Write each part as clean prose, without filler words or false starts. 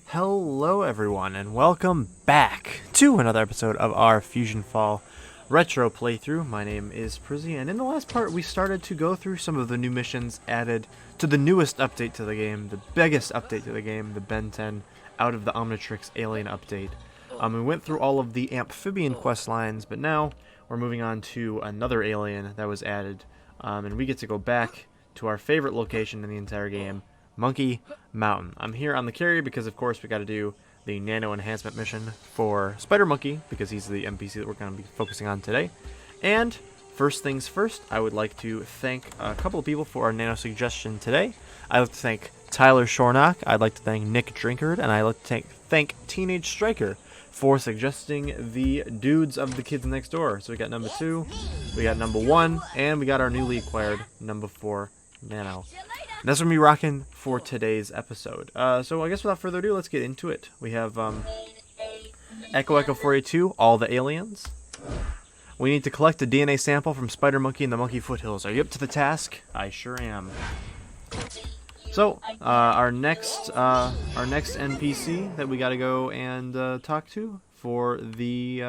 Hello everyone and welcome back to another episode of our FusionFall Retro playthrough. My name is Prizzy, and in the last part we started to go through some of the new missions added to the newest update to the game, the biggest update to the game, the Ben 10 out of the Omnitrix alien update. We went through all of the amphibian quest lines, but now we're moving on to another alien that was added, and we get to go back to our favorite location in the entire game, Monkey Mountain. I'm here on the carrier because, of course, we got to do the nano enhancement mission for Spidermonkey because he's the NPC that we're going to be focusing on today. And first things first, I would like to thank a couple of people for our nano suggestion today. I'd like to thank Tyler Shornock, I'd like to thank Nick Drinkard, and I'd like to thank Teenage Striker for suggesting the dudes of the kids next door. So we got number 2, we got number 1, and we got our newly acquired number 4 nano. And that's what we're rocking for today's episode. So I guess without further ado, let's get into it. We have Echo 482, all the aliens. We need to collect a DNA sample from Spidermonkey in the Monkey Foothills. Are you up to the task? I sure am. So our next NPC that we got to go and talk to for the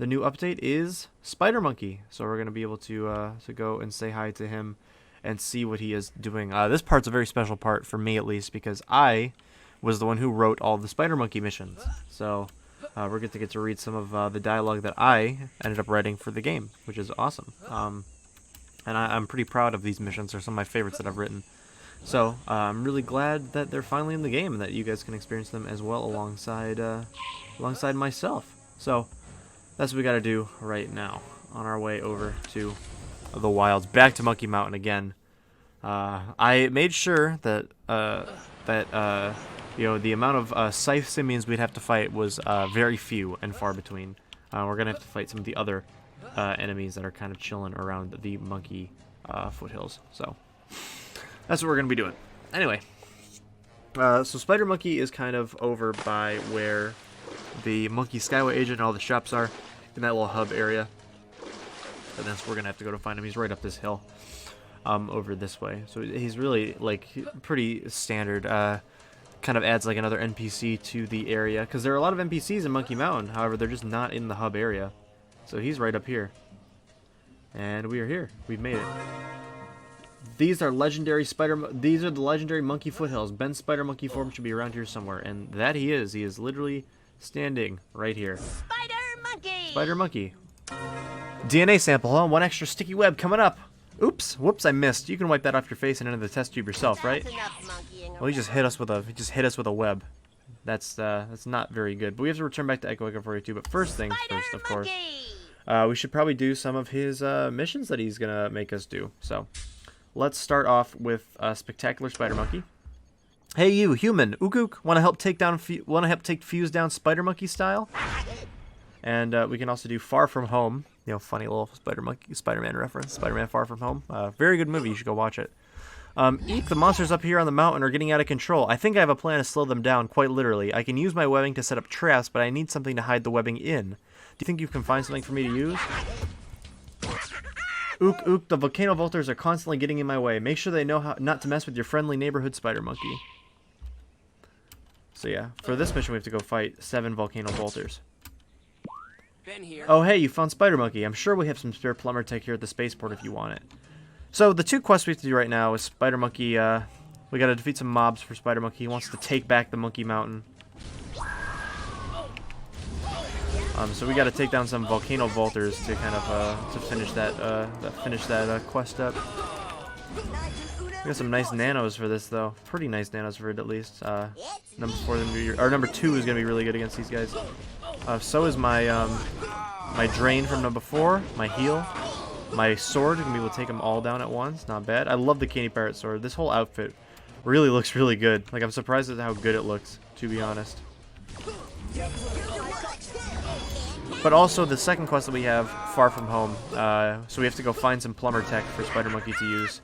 new update is Spidermonkey. So we're gonna be able to go and say hi to him and see what he is doing. This part's a very special part for me, at least, because I was the one who wrote all the Spidermonkey missions. So we're going to get to read some of the dialogue that I ended up writing for the game, which is awesome. And I'm pretty proud of these missions. They're some of my favorites that I've written. So I'm really glad that they're finally in the game and that you guys can experience them as well alongside myself. So that's what we got to do right now on our way over to the wilds, back to Monkey Mountain again. I made sure that you know, the amount of scythe simians we'd have to fight was very few and far between. We're gonna have to fight some of the other enemies that are kind of chilling around the Monkey foothills. So that's what we're gonna be doing. Anyway, so Spidermonkey is kind of over by where the Monkey Skyway agent and all the shops are, in that little hub area. And that's where we're gonna have to go to find him. He's right up this hill, over this way. So he's really like pretty standard. Kind of adds like another NPC to the area because there are a lot of NPCs in Monkey Mountain. However, they're just not in the hub area. So he's right up here, and we are here. We've made it. These are legendary These are the legendary Monkey Foothills. Ben's Spidermonkey form should be around here somewhere, and that he is. He is literally standing right here. Spidermonkey. Spidermonkey. DNA sample, huh? One extra sticky web coming up. Oops, whoops, I missed. You can wipe that off your face and into the test tube yourself, right? Well, he just hit us with a web. That's not very good. But we have to return back to Echo 482. But first things first, of course. We should probably do some of his missions that he's gonna make us do. So let's start off with Spectacular Spidermonkey. Hey, you human, ook ook, want to help take Fuse down Spidermonkey style? And we can also do Far From Home. You know, funny little Spider-Man reference. Spider-Man Far From Home. Very good movie. You should go watch it. Eek, the monsters up here on the mountain are getting out of control. I think I have a plan to slow them down, quite literally. I can use my webbing to set up traps, but I need something to hide the webbing in. Do you think you can find something for me to use? Ook, ook, the volcano volters are constantly getting in my way. Make sure they know how not to mess with your friendly neighborhood Spidermonkey. So yeah, for this mission we have to go fight 7 volcano volters. Oh hey, you found Spidermonkey. I'm sure we have some spare plumber tech here at the spaceport if you want it. So the 2 quests we have to do right now is Spidermonkey. We gotta defeat some mobs for Spidermonkey. He wants to take back the Monkey Mountain. So we gotta take down some volcano volters to kind of to finish that quest up. We got some nice nanos for this though. Pretty nice nanos for it at least. Number 2 is gonna be really good against these guys. So is my my drain from number 4, my heal, my sword, and we will take them all down at once. Not bad. I love the Candy Pirate sword. This whole outfit really looks really good. Like, I'm surprised at how good it looks, to be honest. But also the second quest that we have, Far From Home. So we have to go find some plumber tech for Spidermonkey to use.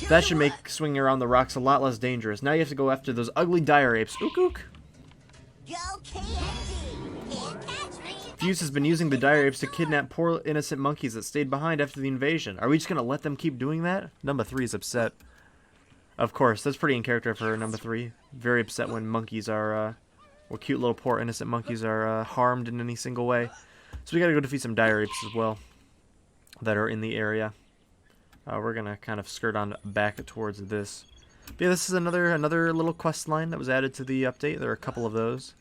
That should make swinging around the rocks a lot less dangerous. Now you have to go after those ugly dire apes. Ook ook. Fuse has been using the dire apes to kidnap poor innocent monkeys that stayed behind after the invasion. Are we just gonna let them keep doing that? Number 3 is upset. Of course, that's pretty in character for number 3. Very upset when monkeys are, or cute little poor innocent monkeys are harmed in any single way. So we gotta go defeat some dire apes as well that are in the area. We're gonna kind of skirt on back towards this. But yeah, this is another little quest line that was added to the update. There are a couple of those.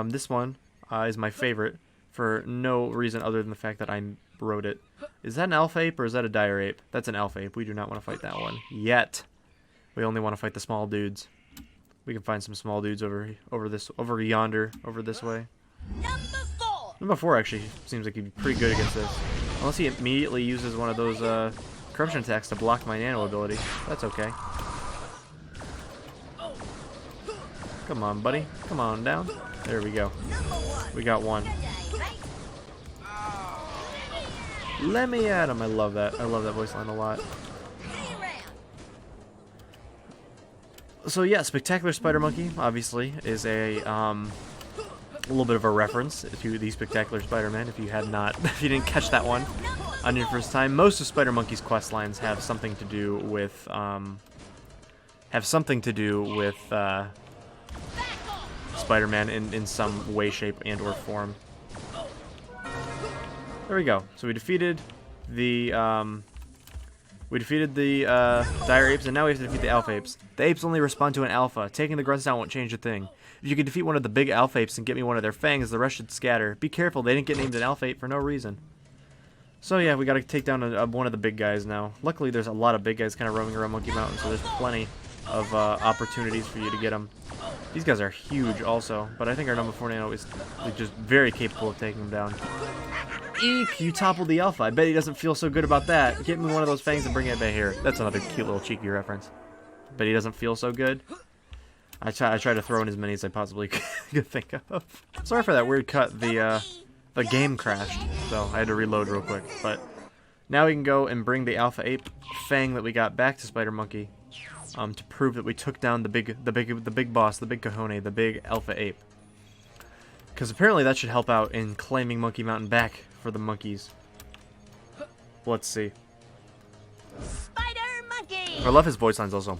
This one is my favorite for no reason other than the fact that I wrote it. Is that an alpha ape or is that a dire ape? That's an alpha ape. We do not want to fight that one yet. We only want to fight the small dudes. We can find some small dudes over yonder, over this way. Number 4 actually seems like he'd be pretty good against this. Unless he immediately uses one of those corruption attacks to block my nano ability. That's okay. Come on, buddy. Come on down. There we go. We got one. Let me at him. I love that. I love that voice line a lot. So yeah, Spectacular Spidermonkey obviously is a little bit of a reference to the Spectacular Spider-Man. If you didn't catch that one on your first time, most of Spidermonkey's quest lines have something to do with Spider-Man in some way, shape, and/or form. There we go. So we defeated the dire apes, and now we have to defeat the alpha apes. The apes only respond to an alpha. Taking the grunts down won't change a thing. If you can defeat one of the big alpha apes and get me one of their fangs, the rest should scatter. Be careful, they didn't get named an alpha ape for no reason. So yeah, we gotta take down one of the big guys now. Luckily, there's a lot of big guys kind of roaming around Monkey Mountain, so there's plenty of opportunities for you to get them. These guys are huge also, but I think our number 4 nano is just very capable of taking them down. Eek, you toppled the alpha. I bet he doesn't feel so good about that. Get me one of those fangs and bring it back here. That's another cute little cheeky reference. But he doesn't feel so good. I try to throw in as many as I possibly could think of. Sorry for that weird cut. The game crashed, so I had to reload real quick. But now we can go and bring the alpha ape fang that we got back to Spidermonkey, to prove that we took down the big boss, the big cojones, the big alpha ape. Because apparently that should help out in claiming Monkey Mountain back for the monkeys. Let's see. Spidermonkey! I love his voice lines also.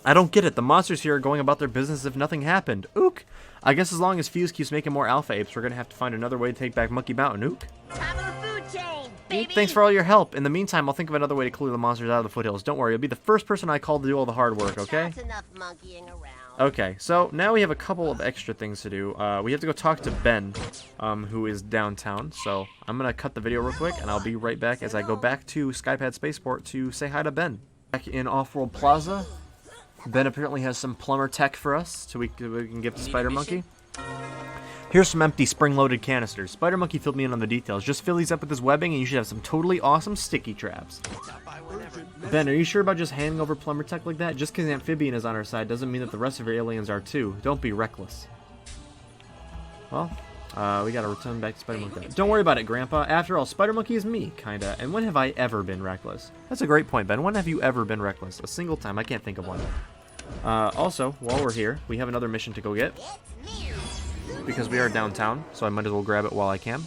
I don't get it. The monsters here are going about their business as if nothing happened. Ook! I guess as long as Fuse keeps making more alpha apes, we're going to have to find another way to take back Monkey Mountain. Ook! Top of the food chain, baby! Thanks for all your help. In the meantime, I'll think of another way to clear the monsters out of the foothills. Don't worry, you'll be the first person I call to do all the hard work, okay? That's enough monkeying around. Okay, so now we have a couple of extra things to do. We have to go talk to Ben, who is downtown. So I'm going to cut the video real quick, and I'll be right back as I go back to Skypad Spaceport to say hi to Ben. Back in Off-World Plaza, Ben apparently has some plumber tech for us, so we can give to Spidermonkey. Here's some empty spring-loaded canisters. Spidermonkey filled me in on the details. Just fill these up with this webbing, and you should have some totally awesome sticky traps. Ben, are you sure about just handing over plumber tech like that? Just because Amphibian is on our side doesn't mean that the rest of your aliens are too. Don't be reckless. Well, we gotta return back to Spidermonkey. Don't worry about it, Grandpa. After all, Spidermonkey is me, kinda. And when have I ever been reckless? That's a great point, Ben. When have you ever been reckless? A single time. I can't think of one. Also, while we're here, we have another mission to go get. Because we are downtown, so I might as well grab it while I can.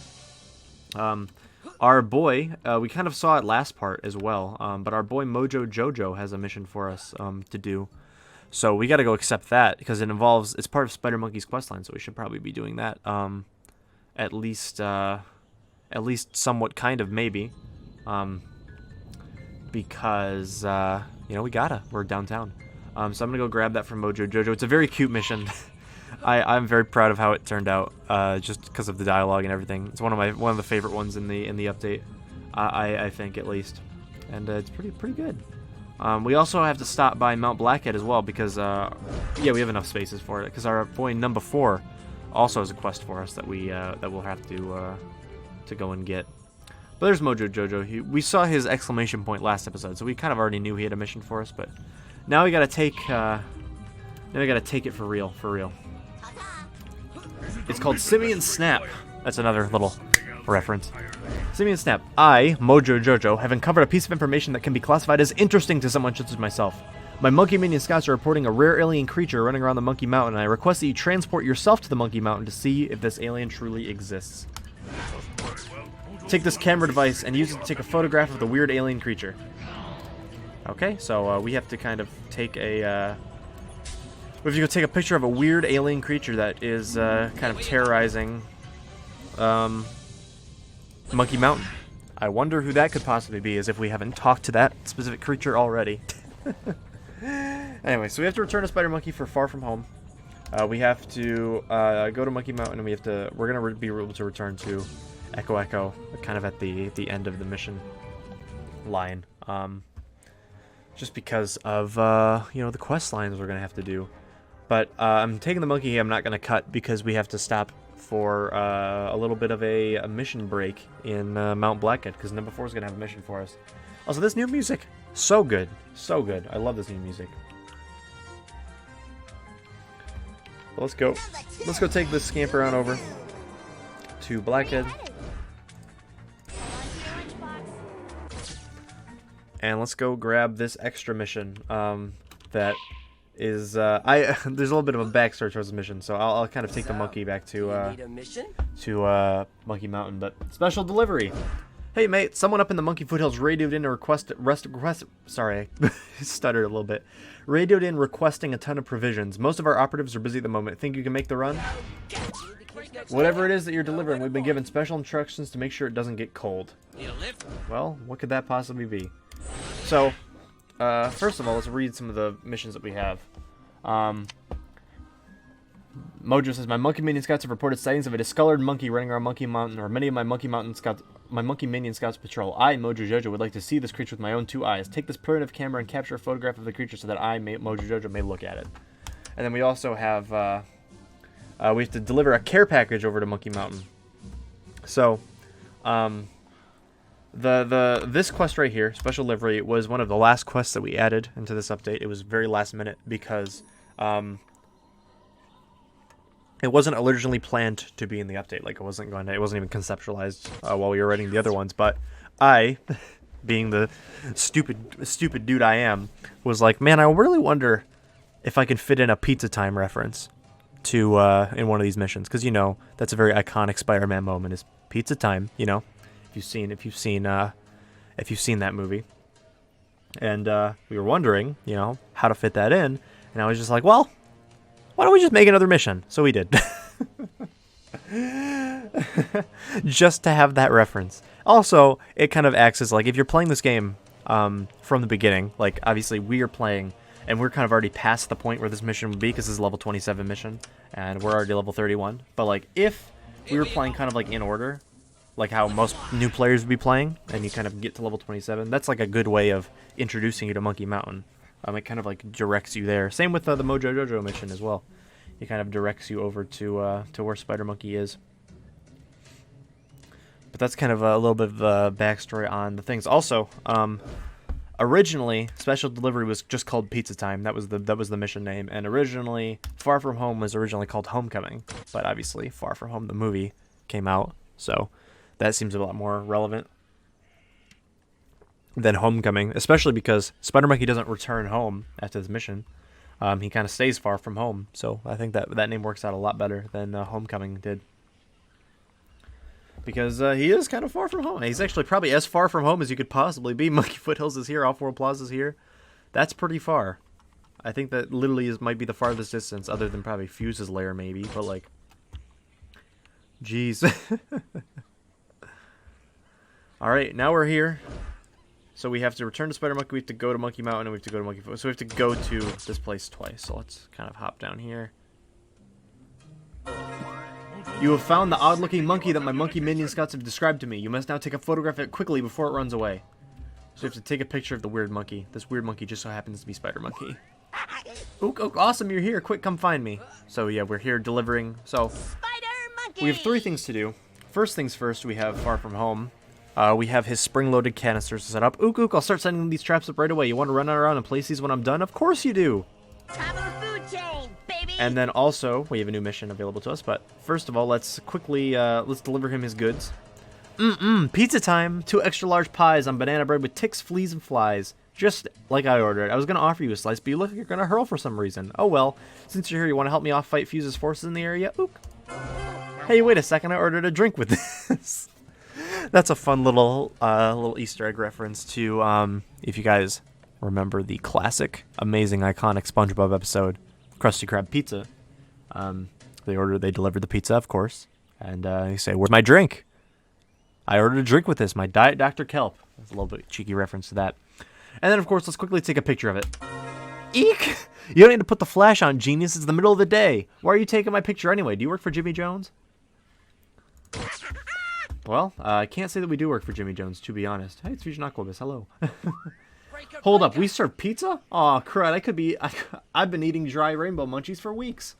Our boy, we kind of saw it last part as well, but our boy Mojo Jojo has a mission for us to do. So we got to go accept that because it's part of Spidermonkey's questline, so we should probably be doing that. At least somewhat kind of maybe. Because, we're downtown. So I'm going to go grab that from Mojo Jojo. It's a very cute mission. I'm very proud of how it turned out, just because of the dialogue and everything. It's one of the favorite ones in the update, I think at least, and it's pretty good. We also have to stop by Mount Blackhead as well because we have enough spaces for it. Because our boy number 4 also has a quest for us that we'll have to go and get. But there's Mojo Jojo. We saw his exclamation point last episode, so we kind of already knew he had a mission for us. But now we gotta take it for real. It's called Simian Snap. That's another little reference. Simian Snap. I, Mojo Jojo, have uncovered a piece of information that can be classified as interesting to someone such as myself. My monkey minion scouts are reporting a rare alien creature running around the Monkey Mountain, and I request that you transport yourself to the Monkey Mountain to see if this alien truly exists. Take this camera device and use it to take a photograph of the weird alien creature. Okay, so we have to kind of take a... we have to go take a picture of a weird alien creature that is kind of terrorizing Monkey Mountain. I wonder who that could possibly be, as if we haven't talked to that specific creature already. Anyway, so we have to return to Spidermonkey for Far From Home. We have to go to Monkey Mountain, and we're gonna be able to return to Echo, kind of at the end of the mission line. Just because of you know, the quest lines we're gonna have to do. But I'm taking the monkey. I'm not gonna cut because we have to stop for a little bit of a mission break in Mount Blackhead, because number 4 is gonna have a mission for us. Also, this new music, so good, so good. I love this new music. Well, let's go. Let's go take this scamper on over to Blackhead. And let's go grab this extra mission that is there's a little bit of a backstory towards the mission, so I'll kind of take the monkey back to Monkey Mountain. But special delivery. Hey mate, someone up in the Monkey Foothills radioed in to sorry, I stuttered a little bit. Radioed in requesting a ton of provisions. Most of our operatives are busy at the moment. Think you can make the run? Whatever it is that you're delivering, we've been given special instructions to make sure it doesn't get cold. Well, what could that possibly be? So, first of all, let's read some of the missions that we have. Mojo says, my monkey minion scouts have reported sightings of a discolored monkey running around Monkey Mountain, or many of my monkey minion scouts patrol. I, Mojo Jojo, would like to see this creature with my own 2 eyes. Take this primitive camera and capture a photograph of the creature so that I, Mojo Jojo, may look at it. And then we also have, we have to deliver a care package over to Monkey Mountain. So, this quest right here, Special Livery, was one of the last quests that we added into this update. It was very last minute because, it wasn't originally planned to be in the update. Like, it wasn't even conceptualized while we were writing the other ones. But I, being the stupid dude I am, was like, man, I really wonder if I can fit in a Pizza Time reference to in one of these missions, because you know that's a very iconic Spider-Man moment is Pizza Time. You know, if you've seen that movie, and we were wondering, you know, how to fit that in, and I was just like, well, why don't we just make another mission? So we did. Just to have that reference. Also, it kind of acts as like, if you're playing this game from the beginning, like obviously we are playing, and we're kind of already past the point where this mission would be, because this is a level 27 mission, and we're already level 31. But like, if we were playing kind of like in order, like how most new players would be playing, and you kind of get to level 27, that's like a good way of introducing you to Monkey Mountain. It kind of like directs you there. Same with the Mojo Jojo mission as well. It kind of directs you over to where Spidermonkey is. But that's kind of a little bit of a backstory on the things. Also, originally Special Delivery was just called Pizza Time. That was the mission name. And originally, Far From Home was originally called Homecoming. But obviously, Far From Home, the movie, came out, so that seems a lot more relevant than Homecoming, especially because Spidermonkey doesn't return home after this mission. He kind of stays far from home, so I think that name works out a lot better than Homecoming did. Because he is kind of far from home. He's actually probably as far from home as you could possibly be. Monkey Foothills is here, Off-World Plaza is here. That's pretty far. I think that literally might be the farthest distance, other than probably Fuse's lair maybe, but like, jeez. Alright, now we're here. So we have to return to Spidermonkey, we have to go to Monkey Mountain, and we have to go to Monkey Foot. So we have to go to this place twice. So let's kind of hop down here. You have found the odd-looking monkey that my monkey minion scouts have described to me. You must now take a photograph of it quickly before it runs away. So we have to take a picture of the weird monkey. This weird monkey just so happens to be Spidermonkey. Oh, awesome, you're here. Quick, come find me. So yeah, we're here delivering. So we have 3 things to do. First things first, we have Far From Home. We have his spring-loaded canisters to set up. Ook, I'll start setting these traps up right away. You want to run around and place these when I'm done? Of course you do! Top of the food chain, baby! And then also, we have a new mission available to us, but first of all, let's quickly, let's deliver him his goods. Pizza time! 2 extra large pies on banana bread with ticks, fleas, and flies. Just like I ordered. I was going to offer you a slice, but you look like you're going to hurl for some reason. Oh well, since you're here, you want to help me off fight Fuse's forces in the area? Ook. Hey, wait a second, I ordered a drink with this. That's a fun little Easter egg reference to, if you guys remember the classic, amazing, iconic SpongeBob episode, Krusty Krab pizza. They delivered the pizza, of course, and they say, "Where's my drink?" I ordered a drink with this, my Diet Dr. Kelp. That's a little bit cheeky reference to that. And then, of course, let's quickly take a picture of it. Eek! You don't need to put the flash on, genius. It's the middle of the day. Why are you taking my picture anyway? Do you work for Jimmy Jones? Well, I can't say that we do work for Jimmy Jones, to be honest. Hey, it's Fusion Aquabus. Hello. Hold up, we serve pizza? Aw, crud, I've been eating dry rainbow munchies for weeks.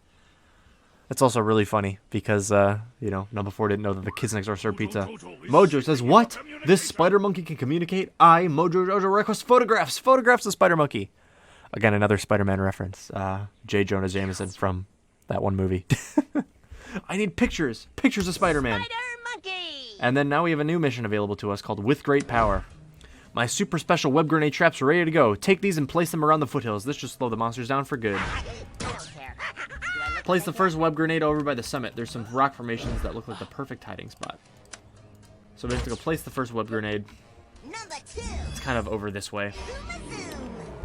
That's also really funny because, you know, number 4 didn't know that the kids next door serve pizza. Mojo says, what? This spider monkey can communicate? Mojo Jojo, request photographs. Photographs of spider monkey. Again, another Spider-Man reference. J. Jonah Jameson from that one movie. I need pictures. Pictures of Spider-Man. Spider-Monkey! And then now we have a new mission available to us called With Great Power. My super special web grenade traps are ready to go. Take these and place them around the foothills. This should slow the monsters down for good. I don't care. Do I look Place like the a first web grenade over by the summit. There's some rock formations that look like the perfect hiding spot. So we have to go place the first web grenade. Number 2. It's kind of over this way.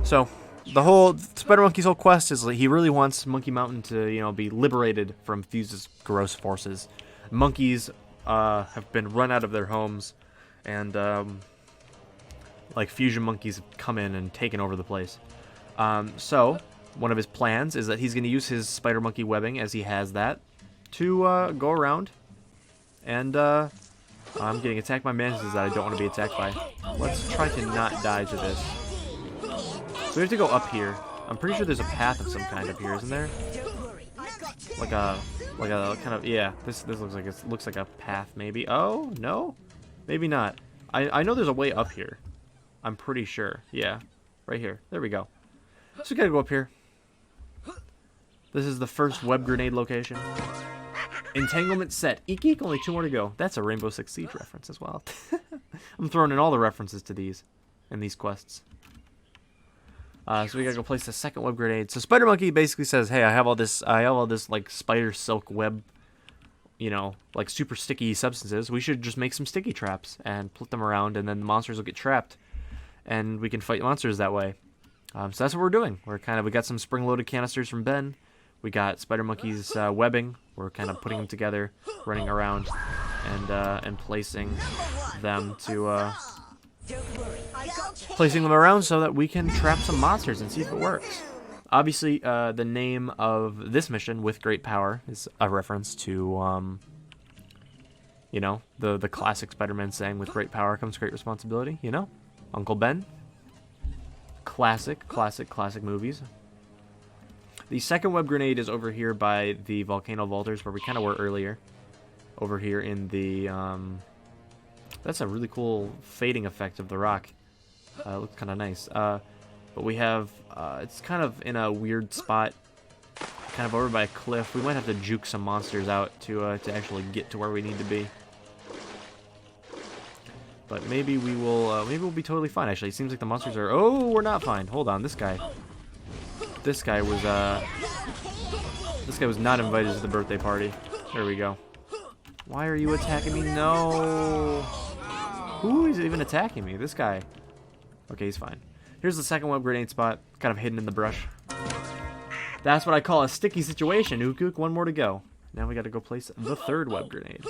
So the whole Spider-Monkey's whole quest is like he really wants Monkey Mountain to, you know, be liberated from Fuse's gross forces. Monkeys have been run out of their homes, and like Fusion monkeys have come in and taken over the place. So one of his plans is that he's going to use his Spider Monkey webbing, as he has that, to go around. And I'm getting attacked by mantises that I don't want to be attacked by. Let's try to not die to this. So we have to go up here. I'm pretty sure there's a path of some kind up here, isn't there? Like a kind of, yeah. This looks like a path, maybe. Oh no, maybe not. I know there's a way up here. I'm pretty sure. Yeah, right here. There we go. So we gotta go up here. This is the first web grenade location. Entanglement set. Eek eek. Only 2 more to go. That's a Rainbow Six Siege reference as well. I'm throwing in all the references to these in these quests. So we gotta go place the second web grenade. So Spider Monkey basically says, "Hey, I have all this like spider silk web, you know, like super sticky substances. We should just make some sticky traps and put them around, and then the monsters will get trapped, and we can fight monsters that way." So that's what we're doing. We got some spring-loaded canisters from Ben. We got Spider Monkey's webbing. We're kind of putting them together, running around, and placing them to. Placing them around so that we can trap some monsters and see if it works. Obviously, the name of this mission, With Great Power, is a reference to, you know, the classic Spider-Man saying, "With great power comes great responsibility." You know, Uncle Ben. Classic movies. The second web grenade is over here by the volcano vaulters, where we kind of were earlier. Over here in the, that's a really cool fading effect of the rock. It looks kind of nice. But we have, it's kind of in a weird spot, kind of over by a cliff. We might have to juke some monsters out to actually get to where we need to be. But maybe we'll be totally fine. Actually, it seems like the monsters are. Oh, we're not fine. Hold on, this guy was not invited to the birthday party. There we go. Why are you attacking me? No. Who is even attacking me? This guy. Okay, he's fine. Here's the second web grenade spot, kind of hidden in the brush. That's what I call a sticky situation. Ook, one more to go. Now we got to go place the third web grenade.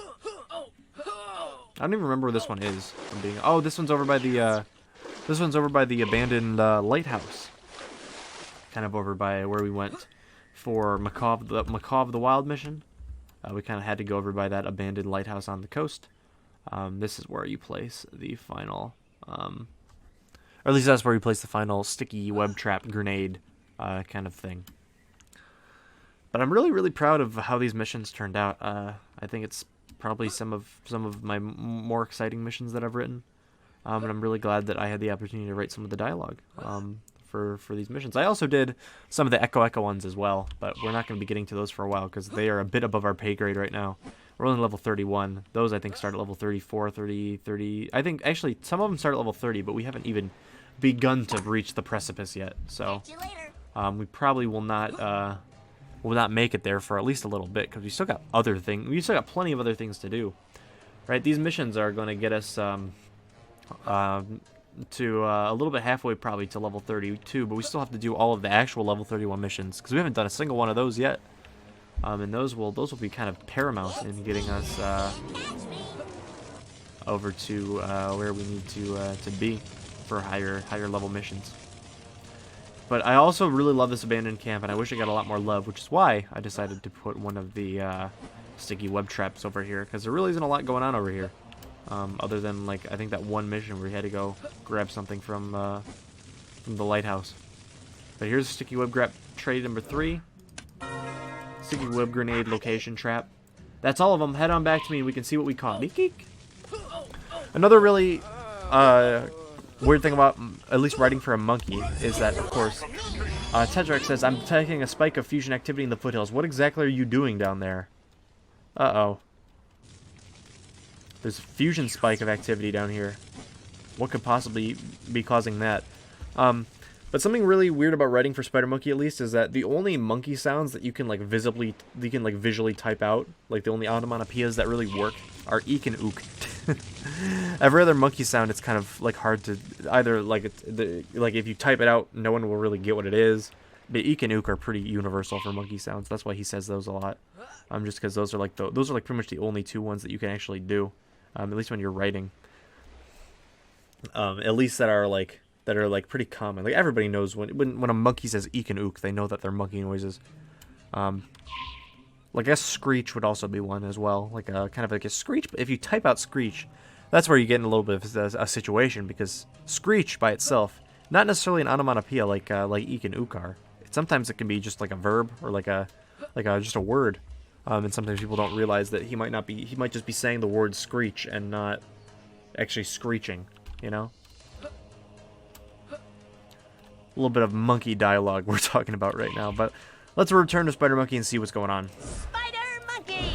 I don't even remember where this one is. Oh, this one's over by the abandoned lighthouse. Kind of over by where we went for Macaw the Wild mission. We kind of had to go over by that abandoned lighthouse on the coast. This is where you place the final, or at least that's where you place the final sticky web trap grenade kind of thing. But I'm really, really proud of how these missions turned out. I think it's probably some of my more exciting missions that I've written, and I'm really glad that I had the opportunity to write some of the dialogue for these missions. I also did some of the Echo ones as well, but we're not going to be getting to those for a while because they are a bit above our pay grade right now. We're only level 31. Those I think start at level 34, 30. I think actually some of them start at level 30, but we haven't even begun to reach the precipice yet. So we probably will not make it there for at least a little bit because we still got other things. We still got plenty of other things to do, right? These missions are going to get us to a little bit halfway probably to level 32, but we still have to do all of the actual level 31 missions because we haven't done a single one of those yet. And those will be kind of paramount in getting us over to where we need to be for higher level missions. But I also really love this abandoned camp, and I wish it got a lot more love, which is why I decided to put one of the sticky web traps over here, because there really isn't a lot going on over here. Other than, like, I think that one mission where we had to go grab something from the lighthouse. But here's sticky web grab trade number 3. Sticky web grenade location trap. That's all of them. Head on back to me and we can see what we caught. Eek, eek. Another really weird thing about at least writing for a monkey is that, of course, Tetrax says, I'm detecting a spike of fusion activity in the foothills. What exactly are you doing down there? Uh-oh. There's a fusion spike of activity down here. What could possibly be causing that? But something really weird about writing for Spidermonkey, at least, is that the only monkey sounds that you can visually type out, like the only onomatopoeias that really work, are eek and ook. Every other monkey sound, it's kind of like hard to either like if you type it out, no one will really get what it is. But eek and ook are pretty universal for monkey sounds. That's why he says those a lot. Just because those are like pretty much the only two ones that you can actually do, at least when you're writing. At least that are like pretty common. Like everybody knows when a monkey says eek and ook, they know that they're monkey noises. Like I guess screech would also be one as well, like a kind of like a screech. But if you type out screech, that's where you get in a little bit of a situation, because screech by itself, not necessarily an onomatopoeia like eek and ook are. Sometimes it can be just like a verb or like just a word. And sometimes people don't realize that he might just be saying the word screech and not actually screeching, you know? A little bit of monkey dialogue we're talking about right now, but let's return to Spidermonkey and see what's going on. Spidermonkey!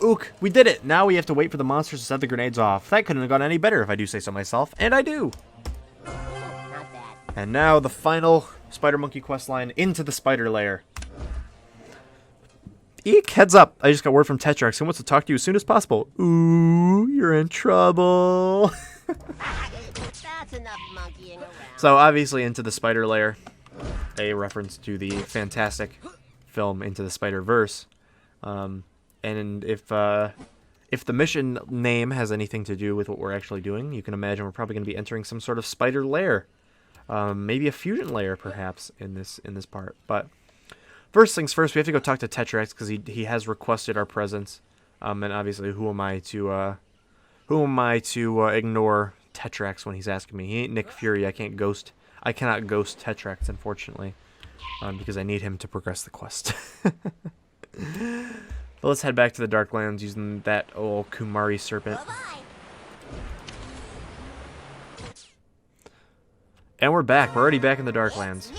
Ook, we did it! Now we have to wait for the monsters to set the grenades off. That couldn't have gone any better if I do say so myself, and I do! Not bad. And now the final Spidermonkey questline, into the spider lair. Eek, heads up! I just got word from Tetrax. He wants to talk to you as soon as possible. Ooh, you're in trouble. That's enough monkeying around. So obviously, Into the Spider Lair, a reference to the fantastic film Into the Spider-Verse. And if the mission name has anything to do with what we're actually doing, you can imagine we're probably going to be entering some sort of spider lair. Maybe a fusion layer, perhaps, in this part. But first things first, we have to go talk to Tetrax because he has requested our presence. And obviously, who am I to ignore Tetrax when he's asking me? He ain't Nick Fury. I cannot ghost Tetrax, unfortunately, because I need him to progress the quest. But let's head back to the Darklands using that old Kumari serpent. Bye-bye. And we're back. We're already back in the Darklands.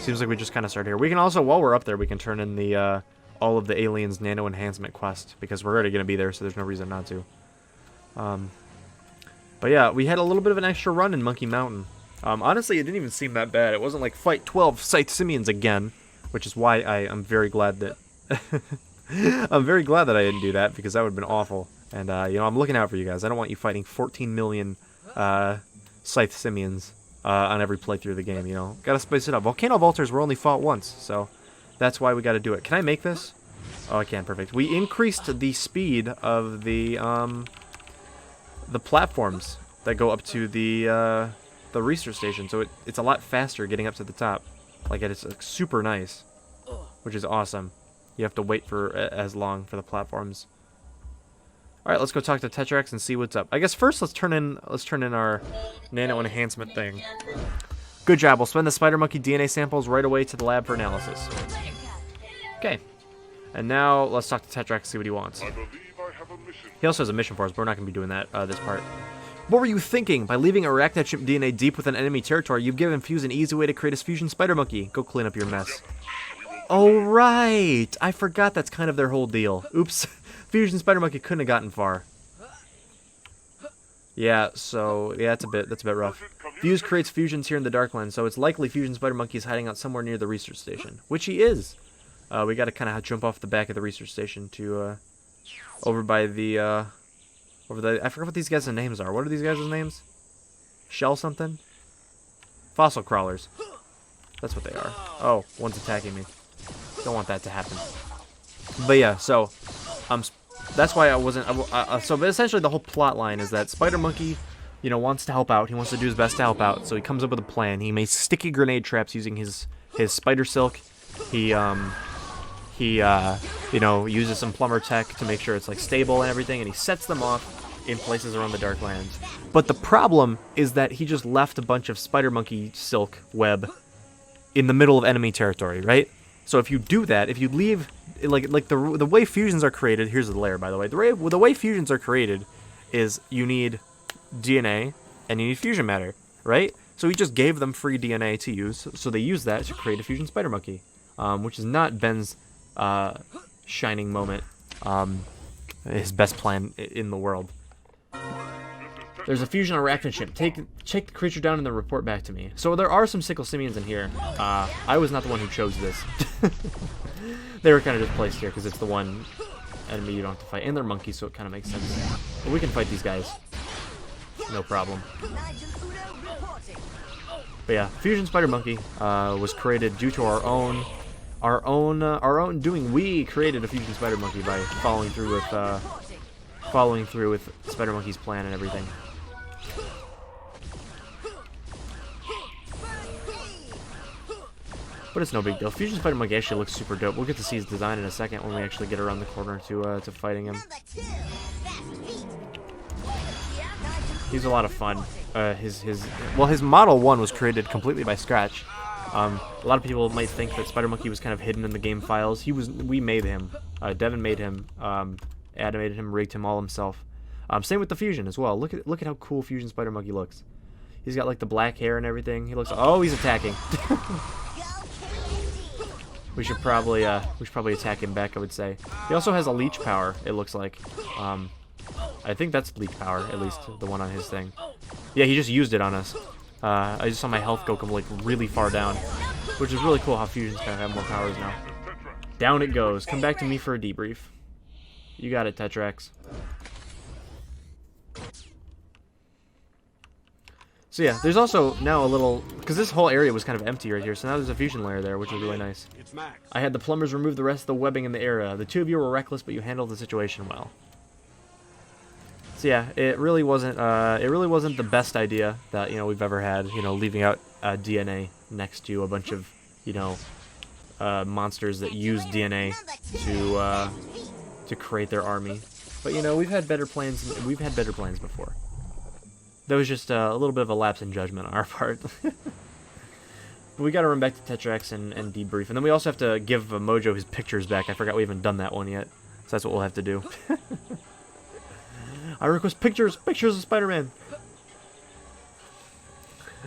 Seems like we just kind of started here. We can also, while we're up there, we can turn in the all of the aliens nano enhancement quest, because we're already going to be there, so there's no reason not to. But yeah, we had a little bit of an extra run in Monkey Mountain. Honestly, it didn't even seem that bad. It wasn't like fight 12 scythe simians again, which is why I'm very glad that I didn't do that, because that would have been awful. And I'm looking out for you guys. I don't want you fighting 14 million scythe simians on every playthrough of the game. Gotta spice it up. Volcano Vaulters were only fought once, so that's why we got to do it. Can I make this? Oh, I can. Perfect. We increased the speed of the platforms that go up to the research station, so it's a lot faster getting up to the top. Like, it's super nice, which is awesome. You have to wait for as long for the platforms. All right, let's go talk to Tetrax and see what's up. I guess first let's turn in our nano enhancement thing. Good job. We'll send the Spidermonkey DNA samples right away to the lab for analysis. Okay. And now let's talk to Tetrax, see what he wants. I believe I have a mission. He also has a mission for us, but we're not going to be doing that this part. What were you thinking? By leaving arachnid chip DNA deep within enemy territory, you've given Fuse an easy way to create a Fusion Spidermonkey. Go clean up your mess. Oh, right! I forgot that's kind of their whole deal. Oops. Fusion Spidermonkey couldn't have gotten far. Yeah, so yeah, that's a bit rough. Fuse creates fusions here in the Darklands, so it's likely Fusion Spidermonkey is hiding out somewhere near the research station, which he is. We got to kind of jump off the back of the research station to over by the I forgot what these guys' names are. What are these guys' names? shell something? Fossil crawlers. That's what they are. Oh, one's attacking me. Don't want that to happen. But yeah, so that's why I wasn't. So essentially, the whole plot line is that Spidermonkey, you know, wants to help out. He wants to do his best to help out. So he comes up with a plan. He makes sticky grenade traps using his spider silk. He you know, uses some plumber tech to make sure it's like stable and everything, and he sets them off in places around the Darklands. But the problem is that he just left a bunch of Spidermonkey silk web in the middle of enemy territory, right? So if you do that, if you leave, like the way fusions are created, here's the layer, by the way. The way fusions are created is you need DNA and you need fusion matter, right? So he just gave them free DNA to use, so they use that to create a Fusion Spidermonkey, which is not Ben's shining moment, his best plan in the world. There's a fusion arachnid ship. Check the creature down and then report back to me. So there are some sickle simians in here. I was not the one who chose this. They were kind of just placed here because it's the one enemy you don't have to fight. And they're monkeys, so it kind of makes sense. But we can fight these guys. No problem. But yeah, Fusion Spidermonkey was created due to our own doing. We created a Fusion Spidermonkey by following through with Spidermonkey's plan and everything. But it's no big deal. Fusion Spidermonkey actually looks super dope. We'll get to see his design in a second when we actually get around the corner to fighting him. He's a lot of fun. His Model 1 was created completely by scratch. A lot of people might think that Spidermonkey was kind of hidden in the game files. We made him. Devin made him. Animated him, rigged him all himself. Same with the Fusion as well. Look at how cool Fusion Spidermonkey looks. He's got like the black hair and everything. He looks. Oh, he's attacking. We should probably attack him back, I would say. He also has a leech power, it looks like. I think that's leech power, at least the one on his thing. Yeah, he just used it on us. I just saw my health go like really far down, which is really cool how Fusions kind of have more powers now. Down it goes. Come back to me for a debrief. You got it, Tetrax. So yeah, there's also now a little, because this whole area was kind of empty right here, so now there's a fusion layer there, which is really nice. I had the plumbers remove the rest of the webbing in the area. The two of you were reckless, but you handled the situation well. So yeah, it really wasn't the best idea that, you know, we've ever had, you know, leaving out DNA next to a bunch of, you know, monsters that use DNA to create their army. But you know, we've had better plans. We've had better plans before. That was just a little bit of a lapse in judgment on our part. But we got to run back to Tetrax and debrief, and then we also have to give Mojo his pictures back. I forgot we haven't done that one yet, so that's what we'll have to do. I request pictures of Spider-Man.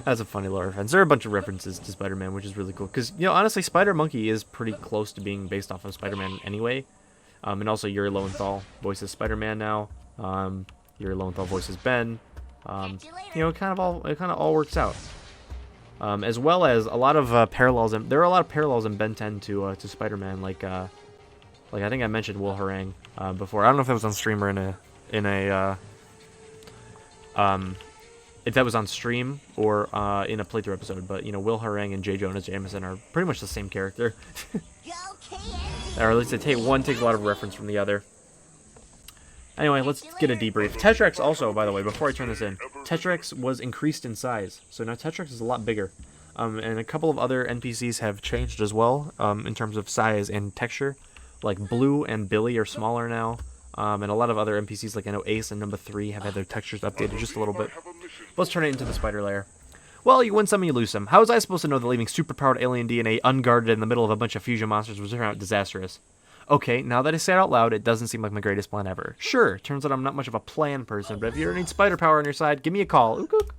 That's a funny little reference. There are a bunch of references to Spider-Man, which is really cool. Because, you know, honestly, Spidermonkey is pretty close to being based off of Spider-Man anyway. And also Yuri Lowenthal voices Spider-Man now. Yuri Lowenthal voices Ben. You know, it kind of all works out. As well as a lot of parallels. There are a lot of parallels in Ben 10 to Spider-Man. Like I think I mentioned Will Harang before. I don't know if that was on stream or if that was on stream or in a playthrough episode. But you know, Will Harang and J. Jonah Jameson are pretty much the same character. Or at least one takes a lot of reference from the other. Anyway, let's get a debrief. Tetrax also, by the way, before I turn this in, Tetrax was increased in size. So now Tetrax is a lot bigger. And a couple of other NPCs have changed as well, in terms of size and texture. Like Blue and Billy are smaller now. And a lot of other NPCs, like I know Ace and Number 3, have had their textures updated just a little bit. Let's turn it into the spider layer. Well, you win some and you lose some. How was I supposed to know that leaving superpowered alien DNA unguarded in the middle of a bunch of fusion monsters was turn out disastrous? Okay, now that I say it out loud, it doesn't seem like my greatest plan ever. Sure, turns out I'm not much of a plan person, but if you ever need spider power on your side, give me a call. Ook ook.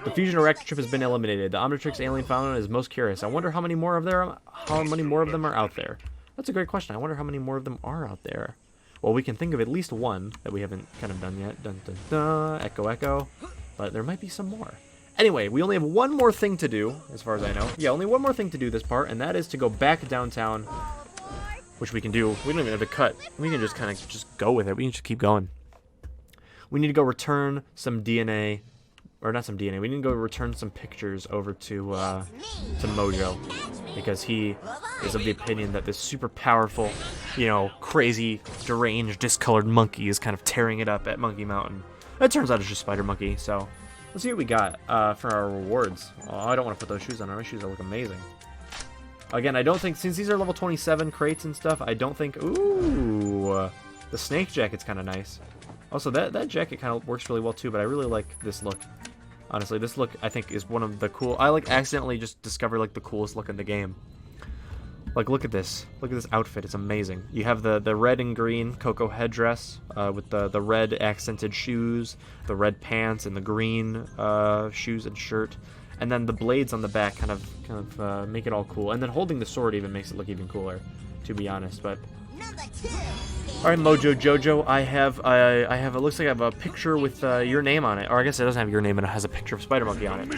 The fusion arachnid ship has been eliminated. The Omnitrix alien found is most curious. I wonder how many more of them are out there. That's a great question. I wonder how many more of them are out there. Well, we can think of at least one that we haven't kind of done yet. Dun dun dun. Echo echo. But there might be some more. Anyway, we only have one more thing to do, as far as I know. Yeah, only one more thing to do this part, and that is to go back downtown, which we can do. We don't even have to cut. We can just kind of go with it. We can just keep going. We need to go return some DNA, or not some DNA. We need to go return some pictures over to Mojo, because he is of the opinion that this super powerful, you know, crazy, deranged, discolored monkey is kind of tearing it up at Monkey Mountain. It turns out it's just Spidermonkey. So let's see what we got for our rewards. Oh, I don't want to put those shoes on. Our shoes look amazing. Again, I don't think, since these are level 27 crates and stuff, I don't think... Ooh, the snake jacket's kind of nice. Also, that jacket kind of works really well too, but I really like this look. Honestly, this look, I think, is one of the cool... I, like, accidentally just discovered, like, the coolest look in the game. Like, look at this. Look at this outfit. It's amazing. You have the red and green Coco headdress with the red accented shoes, the red pants, and the green shoes and shirt. And then the blades on the back kind of make it all cool. And then holding the sword even makes it look even cooler, to be honest. But all right, Mojo Jojo, I have. It looks like I have a picture with your name on it, or I guess it doesn't have your name, and it has a picture of Spidermonkey on it.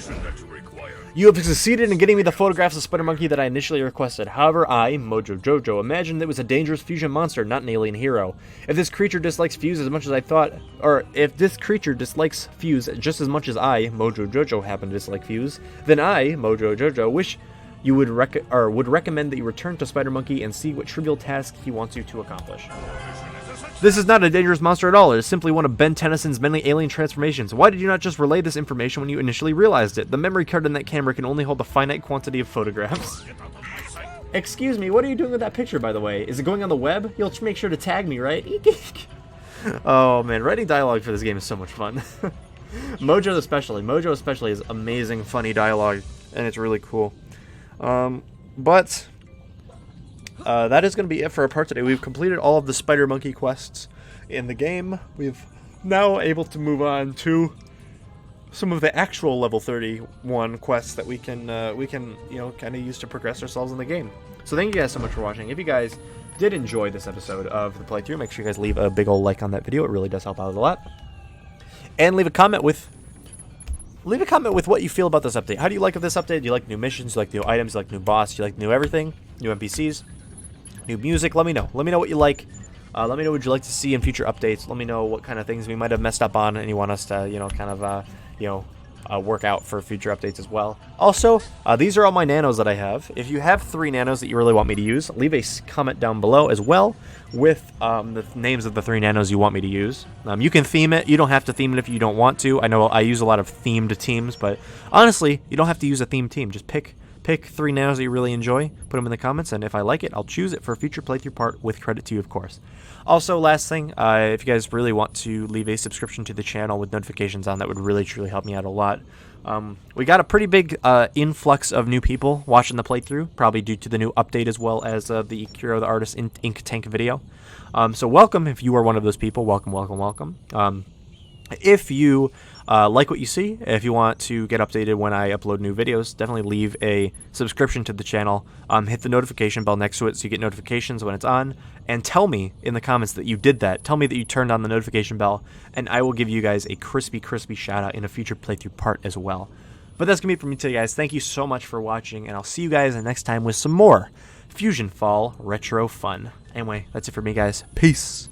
You have succeeded in getting me the photographs of Spidermonkey that I initially requested. However, I, Mojo Jojo, imagined it was a dangerous fusion monster, not an alien hero. If this creature dislikes Fuse as much as I thought, or if this creature dislikes Fuse just as much as I, Mojo Jojo, happen to dislike Fuse, then I, Mojo Jojo, wish you would recommend that you return to Spidermonkey and see what trivial task he wants you to accomplish. This is not a dangerous monster at all. It is simply one of Ben Tennyson's many alien transformations. Why did you not just relay this information when you initially realized it? The memory card in that camera can only hold a finite quantity of photographs. Excuse me, what are you doing with that picture, by the way? Is it going on the web? You'll make sure to tag me, right? Oh, man, writing dialogue for this game is so much fun. Mojo especially is amazing, funny dialogue, and it's really cool. That is going to be it for our part today. We've completed all of the Spidermonkey quests in the game. We've now able to move on to some of the actual level 31 quests that we can you know, kind of use to progress ourselves in the game. So thank you guys so much for watching. If you guys did enjoy this episode of the playthrough, make sure you guys leave a big old like on that video. It really does help out a lot. And leave a comment with what you feel about this update. How do you like this update? Do you like new missions? Do you like new items? Do you like new boss? Do you like new everything? New NPCs? New music? Let me know. Let me know what you like. Let me know what you'd like to see in future updates. Let me know what kind of things we might have messed up on and you want us to, you know, kind of, work out for future updates as well. Also, these are all my nanos that I have. If you have 3 nanos that you really want me to use, leave a comment down below as well with the names of the 3 nanos you want me to use. You can theme it. You don't have to theme it if you don't want to. I know I use a lot of themed teams, but honestly, you don't have to use a themed team. Just pick 3 nanos that you really enjoy, put them in the comments, and if I like it, I'll choose it for a future playthrough part with credit to you, of course. Also, last thing, if you guys really want to leave a subscription to the channel with notifications on, that would really, truly help me out a lot. We got a pretty big influx of new people watching the playthrough, probably due to the new update as well as the Kuro the Artist Ink Tank video. So welcome if you are one of those people. Welcome, welcome, welcome. If you like what you see, if you want to get updated when I upload new videos, definitely leave a subscription to the channel. Hit the notification bell next to it so you get notifications when it's on. And tell me in the comments that you did that. Tell me that you turned on the notification bell, and I will give you guys a crispy, crispy shout out in a future playthrough part as well. But that's going to be it for me today, guys. Thank you so much for watching, and I'll see you guys next time with some more FusionFall Retro fun. Anyway, that's it for me, guys. Peace.